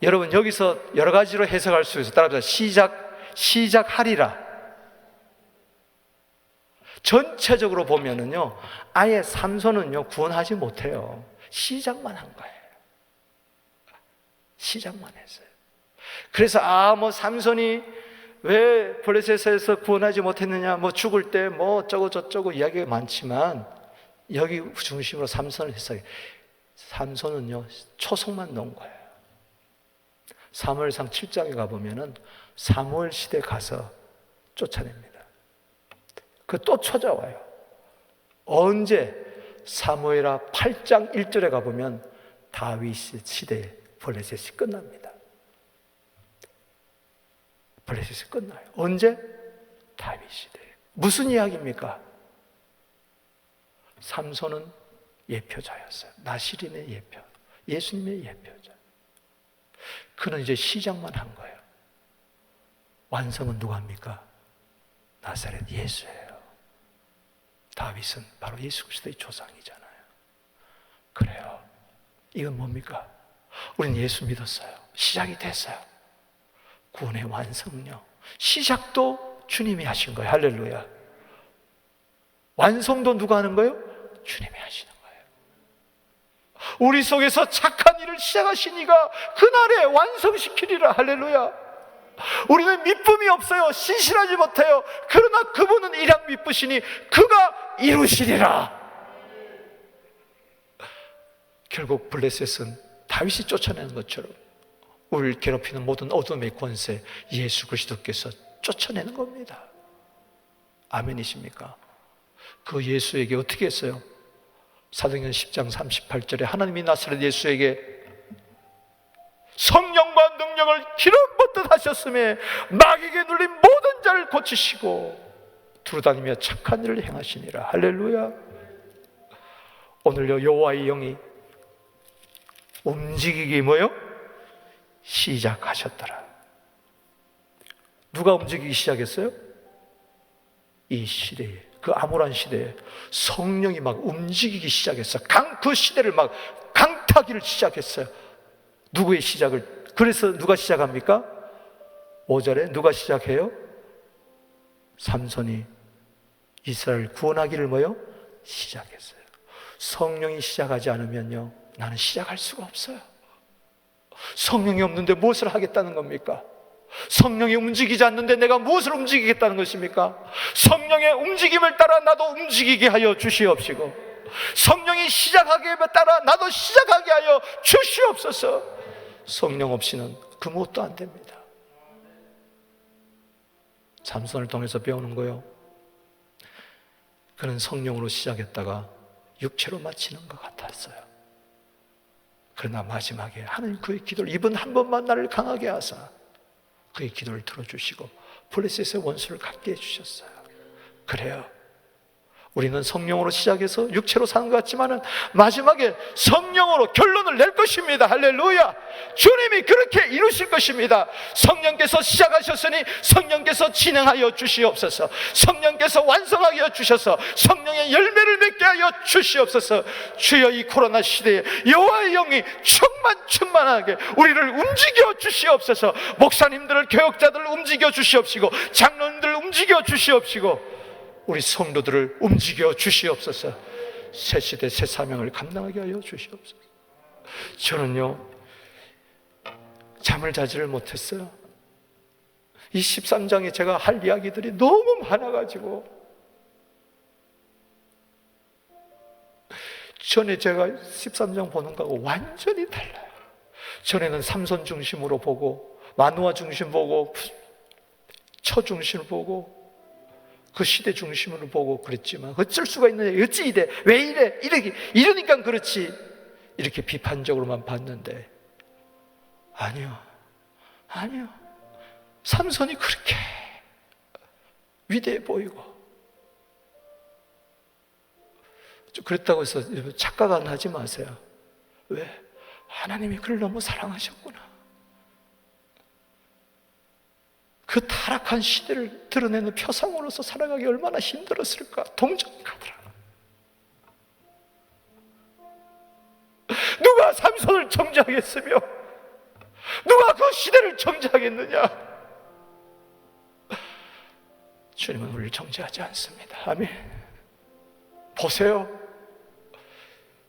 여러분, 여기서 여러 가지로 해석할 수 있어요. 따라합시다. 시작하리라. 전체적으로 보면은요, 아예 삼손은요, 구원하지 못해요. 시작만 한 거예요. 시작만 했어요. 그래서, 삼손이 왜 블레셋에서 구원하지 못했느냐, 죽을 때 어쩌고 저쩌고 이야기가 많지만, 여기 중심으로 삼손을 했어요. 삼손은요, 초성만 넣은 거예요. 사무엘상 7장에 가보면은, 사무엘 시대 가서 쫓아냅니다. 또 찾아와요. 언제? 사무엘하 8장 1절에 가보면 다윗 시대에 블레셋이 끝납니다. 블레셋이 끝나요. 언제? 다윗 시대에. 무슨 이야기입니까? 삼손은 예표자였어요. 나시린의 예표, 예수님의 예표자. 그는 이제 시작만 한 거예요. 완성은 누가 합니까? 나사렛 예수예요. 다윗은 바로 예수 그리스도의 조상이잖아요. 그래요. 이건 뭡니까? 우리는 예수 믿었어요. 시작이 됐어요. 구원의 완성요. 시작도 주님이 하신 거예요. 할렐루야. 완성도 누가 하는 거예요? 주님이 하시는 거예요. 우리 속에서 착한 일을 시작하시니가 그날에 완성시키리라. 할렐루야. 우리는 믿음이 없어요. 신실하지 못해요. 그러나 그분은 일약 믿으시니 그가 이루시리라. 결국 블레셋은 다윗이 쫓아내는 것처럼 우리를 괴롭히는 모든 어둠의 권세 예수 그리스도께서 쫓아내는 겁니다. 아멘이십니까? 그 예수에게 어떻게 했어요? 사도행전 10장 38절에 하나님이 나사렛 예수에게 성령과 능력을 기름 붓듯 하셨음에 마귀에게 눌린 모든 자를 고치시고 두루다니며 착한 일을 행하시니라. 할렐루야. 오늘요 여호와의 영이 움직이기 뭐요? 시작하셨더라. 누가 움직이기 시작했어요? 이 시대에, 그 암울한 시대에 성령이 막 움직이기 시작했어요. 그 시대를 막 강타기를 시작했어요. 누구의 시작을? 그래서 누가 시작합니까? 5절에 누가 시작해요? 삼손이 이스라엘 구원하기를 뭐요? 시작했어요. 성령이 시작하지 않으면요 나는 시작할 수가 없어요. 성령이 없는데 무엇을 하겠다는 겁니까? 성령이 움직이지 않는데 내가 무엇을 움직이겠다는 것입니까? 성령의 움직임을 따라 나도 움직이게 하여 주시옵시고, 성령이 시작하기에 따라 나도 시작하게 하여 주시옵소서. 성령 없이는 그 무엇도 안 됩니다. 삼손을 통해서 배우는 거요, 그는 성령으로 시작했다가 육체로 마치는 것 같았어요. 그러나 마지막에 하나님 그의 기도를, 이번 한 번만 나를 강하게 하사 그의 기도를 들어주시고 블레셋의 원수를 갖게 해주셨어요. 그래요, 우리는 성령으로 시작해서 육체로 사는 것 같지만은 마지막에 성령으로 결론을 낼 것입니다. 할렐루야. 주님이 그렇게 이루실 것입니다. 성령께서 시작하셨으니 성령께서 진행하여 주시옵소서. 성령께서 완성하게 하여 주셔서 성령의 열매를 맺게 하여 주시옵소서. 주여, 이 코로나 시대에 여호와의 영이 충만하게 우리를 움직여 주시옵소서. 목사님들을, 교역자들을 움직여 주시옵시고, 장로님들을 움직여 주시옵시고, 우리 성도들을 움직여 주시옵소서. 새 시대 새 사명을 감당하게 하여 주시옵소서. 저는요 잠을 자지를 못했어요. 이 13장에 제가 할 이야기들이 너무 많아가지고, 전에 제가 13장 보는 거하고 완전히 달라요. 전에는 삼손 중심으로 보고, 마누아 중심 보고, 처 중심을 보고, 그 시대 중심으로 보고 그랬지만, 어쩔 수가 있느냐, 어찌 이래, 왜 이래, 이러니까 그렇지, 이렇게 비판적으로만 봤는데, 아니요 삼손이 그렇게 위대해 보이고, 그랬다고 해서 착각은 하지 마세요. 왜? 하나님이 그를 너무 사랑하셨구나. 그 타락한 시대를 드러내는 표상으로서 살아가기 얼마나 힘들었을까. 동정이 가더라. 누가 삼손을 정죄하겠으며 누가 그 시대를 정죄하겠느냐. 주님은 우리를 정죄하지 않습니다. 아멘. 보세요,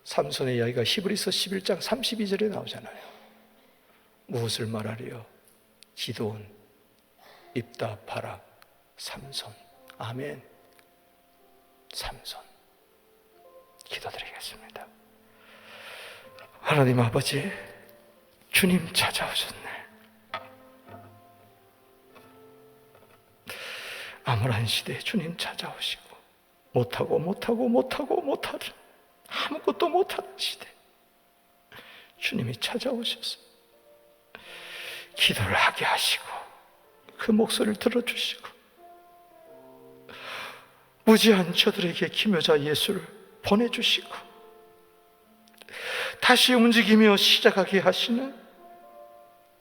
삼손의 이야기가 히브리서 11장 32절에 나오잖아요. 무엇을 말하리요? 기드온, 입다, 바락, 삼손. 아멘. 삼손. 기도드리겠습니다. 하나님 아버지, 주님 찾아오셨네. 암울한 시대에 주님 찾아오시고, 못하고 못하는, 아무것도 못하는 시대 주님이 찾아오셔서 기도를 하게 하시고, 그 목소리를 들어주시고, 무지한 저들에게 기묘자 예수를 보내주시고, 다시 움직이며 시작하게 하시는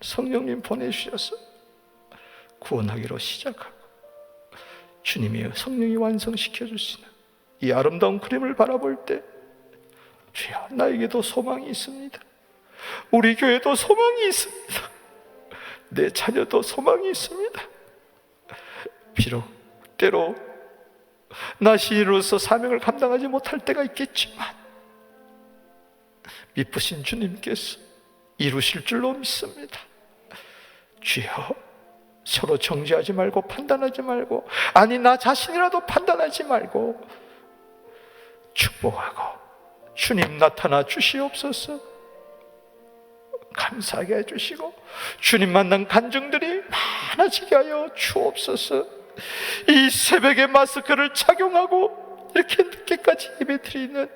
성령님 보내주셔서 구원하기로 시작하고, 주님이 성령이 완성시켜 주시는 이 아름다운 그림을 바라볼 때, 주여, 나에게도 소망이 있습니다. 우리 교회도 소망이 있습니다. 내 자녀도 소망이 있습니다. 비록 때로 나 시인으로서 사명을 감당하지 못할 때가 있겠지만, 미쁘신 주님께서 이루실 줄로 믿습니다. 주여, 서로 정죄하지 말고 판단하지 말고, 아니 나 자신이라도 판단하지 말고 축복하고, 주님 나타나 주시옵소서. 감사하게 해주시고 주님 만난 간증들이 많아지게 하여 주옵소서. 이 새벽에 마스크를 착용하고 이렇게 늦게까지 예배드리는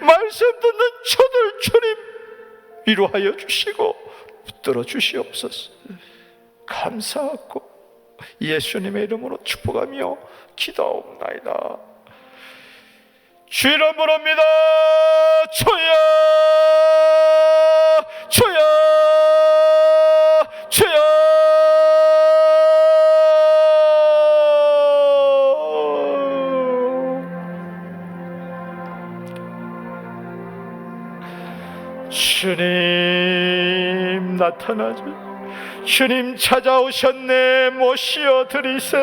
말씀 듣는 저들 주님 위로하여 주시고 붙들어 주시옵소서. 감사하고 예수님의 이름으로 축복하며 기도하옵나이다. 주 이름 부릅니다. 주여, 주여, 주여. 주님 나타나지, 주님 찾아오셨네. 모시어 드리세.